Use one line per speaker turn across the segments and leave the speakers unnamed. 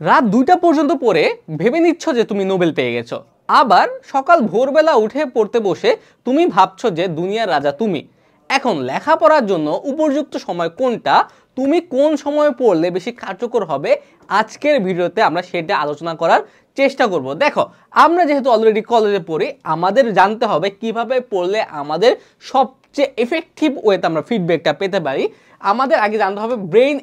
রাত 2টা পর্যন্ত পড়ে ভেবে নিচ্ছ যে তুমি নোবেল পেয়ে গেছো, আবার সকাল ভোরবেলা উঠে পড়তে বসে তুমি ভাবছো যে দুনিয়ার রাজা তুমি। এখন লেখাপড়ার জন্য উপযুক্ত সময় কোনটা, তুমি কোন সময়ে পড়লে বেশি কার্যকর হবে, আজকের ভিডিওতে আমরা সেটা আলোচনা করার চেষ্টা করব। দেখো, আমরা যেহেতু অলরেডি কলেজে পড়ি, আমাদের জানতে হবে কিভাবে পড়লে আমাদের সবচেয়ে এফেক্টিভ ওয়েতে আমরা ফিডব্যাকটা পেতে পারি। আমাদের আগে জানতে হবে ব্রেইন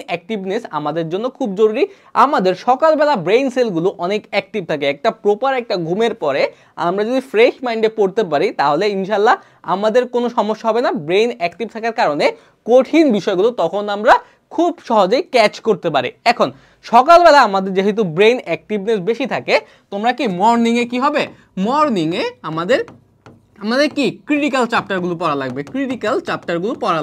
অ্যাক্টিভনেস আমাদের জন্য খুব জরুরি। আমাদের সকালবেলা ব্রেইন সেলগুলো অনেক অ্যাক্টিভ থাকে। একটা প্রপার একটা ঘুমের পরে আমরা যদি ফ্রেশ মাইন্ডে পড়তে পারি তাহলে ইনশাল্লাহ আমাদের কোনো সমস্যা হবে না। ব্রেইন অ্যাক্টিভ থাকার কারণে কঠিন বিষয়গুলো তখন আমরা খুব সহজেই ক্যাচ করতে পারি। এখন সকালবেলা আমাদের যেহেতু ব্রেইন অ্যাক্টিভনেস বেশি থাকে, তোমরা কি মর্নিংয়ে কি হবে, মর্নিংয়ে আমাদের কি ক্রিটিক্যাল চ্যাপ্টারগুলো পড়া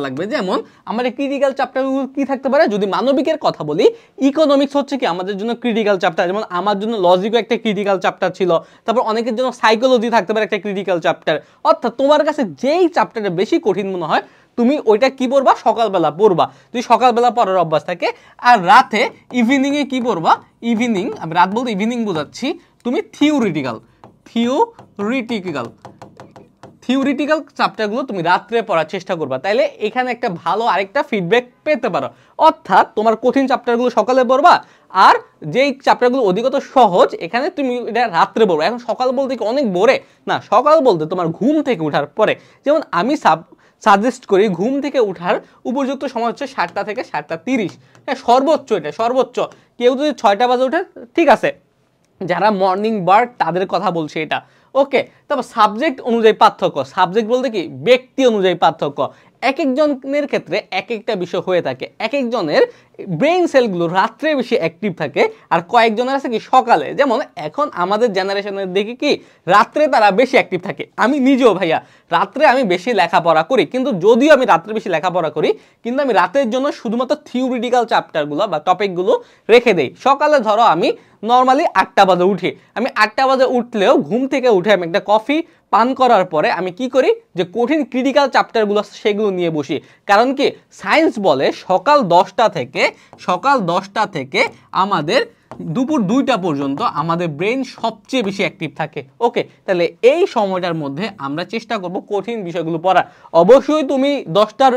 লাগবে। যেমন আমাদের ক্রিটিক্যাল চ্যাপ্টারগুলো কি থাকতে পারে, যদি মানবিকের কথা বলি, ইকোনমিক্স হচ্ছে কি আমাদের জন্য ক্রিটিক্যাল চ্যাপ্টার। যেমন আমার জন্য লজিকও একটা ক্রিটিক্যাল চ্যাপ্টার ছিল, তারপর অনেকের জন্য সাইকোলজি থাকতে পারে একটা ক্রিটিক্যাল চ্যাপ্টার। অর্থাৎ তোমার কাছে যেই চ্যাপ্টারটা বেশি কঠিন মনে হয় তুমি ওইটা কি পড়বা, সকালবেলা পড়বা, যদি সকালবেলা পড়ার অভ্যাস থাকে। আর রাতে ইভিনিংয়ে কি পড়বা, ইভিনিং, আমি রাত বলতে ইভিনিং বোঝাচ্ছি, তুমি থিওরিটিক্যাল চ্যাপ্টারগুলো তুমি রাত্রে পড়ার চেষ্টা করবা। তাইলে এখানে একটা ভালো আরেকটা ফিডব্যাক পেতে পারো। অর্থাৎ তোমার কঠিন চ্যাপ্টারগুলো সকালে পড়বা, আর যেই চ্যাপ্টারগুলো অধিকত সহজ এখানে তুমি এটা রাত্রে পড়বা। এখন সকাল বলতে কি অনেক ভোরে না, সকাল বলতে তোমার ঘুম থেকে ওঠার পরে। যেমন আমি সাজেস্ট করি ঘুম থেকে ওঠার উপযুক্ত সময় হচ্ছে 7টা থেকে 7টা 30। হ্যাঁ, সর্বোচ্চ এটা সর্বোচ্চ। কেউ যদি 6টা বাজে ওঠে ঠিক আছে, যারা মর্নিং বার্ড তাদের কথা বলছে এটা, ওকে। তারপর সাবজেক্ট অনুযায়ী পার্থক্য, সাবজেক্ট বলতে কি ব্যক্তি অনুযায়ী পার্থক্য। এক একজনের ক্ষেত্রে এক একটা বিষয় হয়ে থাকে। এক একজনের ব্রেইন সেলগুলো রাত্রে বেশি অ্যাক্টিভ থাকে, আর কয়েকজনের আছে কি সকালে। যেমন এখন আমাদের জেনারেশনের দেখি কি রাত্রে তারা বেশি অ্যাক্টিভ থাকে। আমি নিজেও ভাইয়া রাত্রে আমি বেশি লেখাপড়া করি, কিন্তু যদিও আমি রাত্রে বেশি লেখাপড়া করি, কিন্তু আমি রাতের জন্য শুধুমাত্র থিওরিটিক্যাল চ্যাপ্টারগুলো বা টপিকগুলো রেখে দেই। সকালে ধরো আমি নর্মালি 8টা বাজে উঠি, আমি 8টা বাজে উঠলেও ঘুম থেকে উঠে আমি একটা কফি পান করার পরে আমি কি করি, যে কঠিন ক্রিটিক্যাল চ্যাপ্টারগুলো সেগুলো নিয়ে বসি। কারণ কি সায়েন্স বলে সকাল 10টা থেকে আমাদের দুপুর 2টা পর্যন্ত আমাদের ব্রেন সবচেয়ে বেশি অ্যাক্টিভ থাকে। ওকে, তাহলে এই সময়টার মধ্যে আমরা চেষ্টা করব কঠিন বিষয়গুলো পড়ার। অবশ্যই তুমি 10টার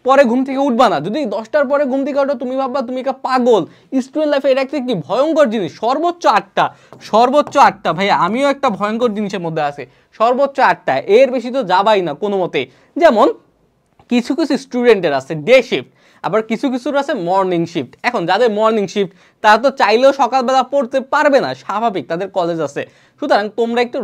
পরে ঘুম থেকে উঠবা না। যদি 10টার পরে ঘুম থেকে উঠো তুমি ভাববা তুমি একটা পাগল। স্টুডেন্ট লাইফে এটা একটা কি ভয়ঙ্কর জিনিস। সর্বোচ্চ 8টা ভাইয়া, আমিও একটা ভয়ঙ্কর জিনিসের মধ্যে আছে। সর্বোচ্চ 8টা, এর বেশি তো যাবাই না কোনো মতে। যেমন কিছু স্টুডেন্টের আছে ডে শিফট, আবার কিছুর আছে মর্নিং শিফট। এখন যাদের মর্নিং শিফট তারা তো চাইলেও সকালবেলা পড়তে পারবে না, স্বাভাবিক, তাদের কলেজ আছে। সুতরাং তোমরা একটু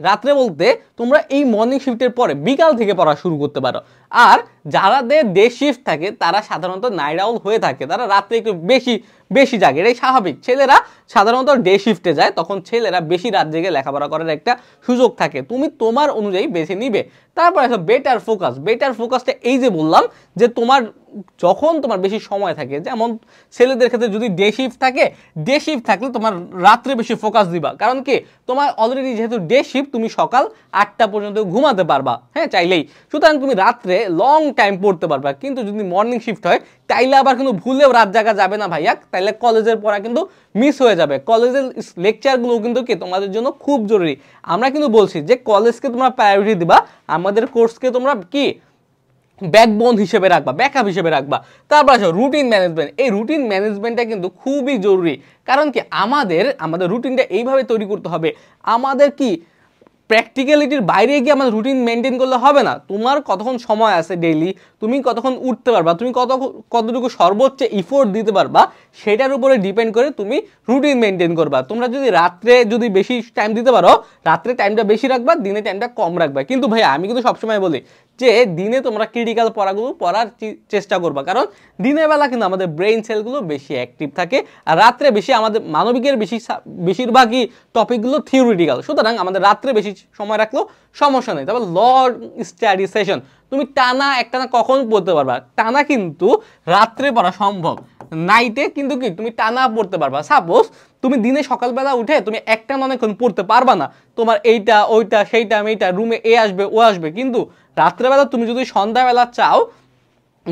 রাত্রে বলতে তোমরা এই মর্নিং শিফটের পরে বিকাল থেকে পড়া শুরু করতে পারো। আর যারাদের ডে শিফট থাকে তারা সাধারণত নাইট আউল হয়ে থাকে, তারা রাত্রে একটু বেশি জাগে, এটাই স্বাভাবিক। ছেলেরা সাধারণত ডে শিফটে যায়, তখন ছেলেরা বেশি রাত জেগে লেখাপড়া করার একটা সুযোগ থাকে। তুমি তোমার অনুযায়ী বেছে নিবে। তারপর আছে বেটার ফোকাসটা এই যে বললাম যে যখন তোমার বেশি সময় থাকে, যেমন ছেলেদের ক্ষেত্রে যদি ডে শিফট থাকলে তোমার রাত্রে বেশি ফোকাস দিবা। কারণ কি তোমার অলরেডি যেহেতু ডে শিফট, তুমি সকাল 8টা পর্যন্ত ঘুমাতে পারবা, হ্যাঁ, চাইলেই। সুতরাং তুমি রাত্রে লং টাইম পড়তে পারবা। কিন্তু যদি মর্নিং শিফট হয় তাইলে আবার কিন্তু ভুলেও রাত জাগা যাবে না ভাইয়া, তাইলে কলেজের পড়া কিন্তু মিস হয়ে যাবে। কলেজের লেকচারগুলো কিন্তু কি তোমাদের জন্য খুব জরুরি। আমরা কিন্তু বলছি যে কলেজকে তোমরা প্রায়োরিটি দিবা, আমাদের কোর্সকে তোমরা কি ব্যাকবোন হিসেবে রাখবা, ব্যাকআপ হিসেবে রাখবা। তারপর আসো রুটিন ম্যানেজমেন্ট। এই রুটিন ম্যানেজমেন্টটা কিন্তু খুবই জরুরি। কারণ কি আমাদের রুটিনটা এইভাবে তৈরি করতে হবে, আমাদের কি প্র্যাকটিক্যালিটির বাইরে গিয়ে আমাদের রুটিন মেনটেন করলে হবে না। তোমার কতক্ষণ সময় আছে ডেইলি, তুমি কতক্ষণ উঠতে পারবা, তুমি কতটুকু সর্বোচ্চ ইফোর্ট দিতে পারবা, সেটার উপরে ডিপেন্ড করে তুমি রুটিন মেনটেন করবা। তোমরা যদি রাত্রে বেশি টাইম দিতে পারো, রাত্রে টাইমটা বেশি রাখবা, দিনে টাইমটা কম রাখবা। কিন্তু ভাই আমি কিন্তু সবসময় বলি যে দিনে তোমরা ক্রিটিক্যাল পড়াগুলো পড়ার চেষ্টা করবা, কারণ দিনের বেলা কিন্তু আমাদের ব্রেইন সেলগুলো বেশি অ্যাক্টিভ থাকে, আর রাত্রে বেশি আমাদের মানবিকের বেশিরভাগই টপিকগুলো থিওরিটিক্যাল। সুতরাং আমাদের রাত্রে বেশি সময় রাখলেও সমস্যা নেই। তারপর লং স্টাডি সেশন, তুমি একটানা কখন পড়তে পারবা? টানা কিন্তু রাত্রে পড়া সম্ভব, নাইটে কিন্তু কি তুমি টানা পড়তে পারবা। সাপোজ তুমি দিনে সকালবেলা উঠে তুমি একটানা অনেকক্ষণ পড়তে পারবা না, তোমার এইটা ওইটা সেইটা রুমে এ আসবে ও আসবে। কিন্তু রাত্রেবেলা তুমি যদি সন্ধ্যাবেলা চাও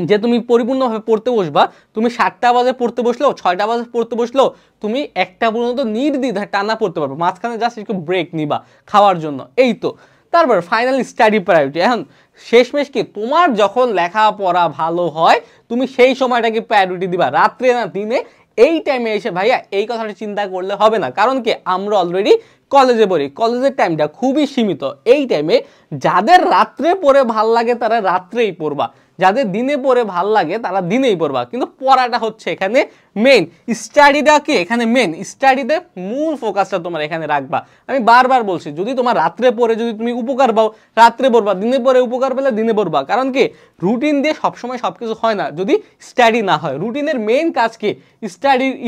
যে তুমি পরিপূর্ণভাবে পড়তে বসবা, তুমি 7টা বাজে পড়তে বসলেও 6টা বাজে পড়তে বসলেও তুমি 1টা পর্যন্ত নির্দ্বিধায় টানা পড়তে পারবে, মাঝখানে জাস্ট একটু ব্রেক নিবা খাওয়ার জন্য, এই তো। তারপর ফাইনালি স্টাডি প্রায়োরিটি। এখন শেষমেশ কি, তোমার যখন লেখাপড়া ভালো হয় তুমি সেই সময়টাকে প্রায়োরিটি দিবা, রাত্রে না দিনে। এই টাইমে এসে ভাইয়া এই কথাটা চিন্তা করলে হবে না, কারণ কি আমরা অলরেডি কলেজে পড়ি, কলেজের টাইমটা খুবই সীমিত। এই টাইমে যাদের রাত্রে পড়ে ভাল লাগে তারা রাত্রেই পড়বা, যাদের দিনে পড়ে ভাল লাগে তারা দিনেই পড়বা, কিন্তু পড়াটা হচ্ছে এখানে মেইন, স্টাডিটা কি এখানে মেইন, স্টাডিতে মূল ফোকাসটা তোমার এখানে রাখবা। আমি বারবার বলছি, যদি তোমার রাত্রে পড়ে যদি তুমি উপকার পাও রাত্রে পড়বা, দিনে পড়ে উপকার পেলে দিনে পড়বা, কারণ কি রুটিন দিয়ে সবসময় সবকিছু হয় না যদি স্টাডি না হয়। রুটিনের মেইন কাজ কি,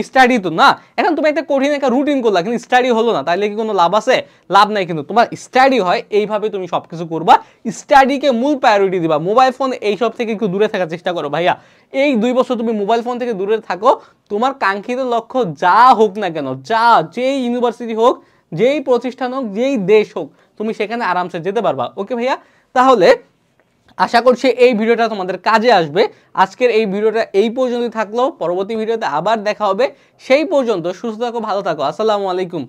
স্টাডি তো না। এখন তুমি একটা কঠিন একটা রুটিন করলা কিন্তু স্টাডি হলো না, তাহলে কি কোনো লাভ আছে? লাভ নাই। কিন্তু তোমার স্টাডি হয় এইভাবে তুমি সবকিছু করবা, স্টাডিকে মূল প্রায়োরিটি দিবা। মোবাইল ফোন এইসব থেকে একটু দূরে থাকার চেষ্টা করো ভাইয়া। এই 2 বছর তুমি মোবাইল ফোন থেকে দূরে থাকো, তোমার কাঙ্ক্ষিত লক্ষ্য যা হোক না কেন, যেই ইউনিভার্সিটি হোক, যেই প্রতিষ্ঠান হোক, যেই দেশ হোক, তুমি সেখানে আরামসে যেতে পারবা। ওকে ভাইয়া, তাহলে আশা করছি এই ভিডিওটা তোমাদের কাজে আসবে। আজকের এই ভিডিওটা এই পর্যন্তই থাকলো, পরবর্তী ভিডিওতে আবার দেখা হবে। সেই পর্যন্ত সুস্থ থাকো, ভালো থাকো। আসসালামু আলাইকুম।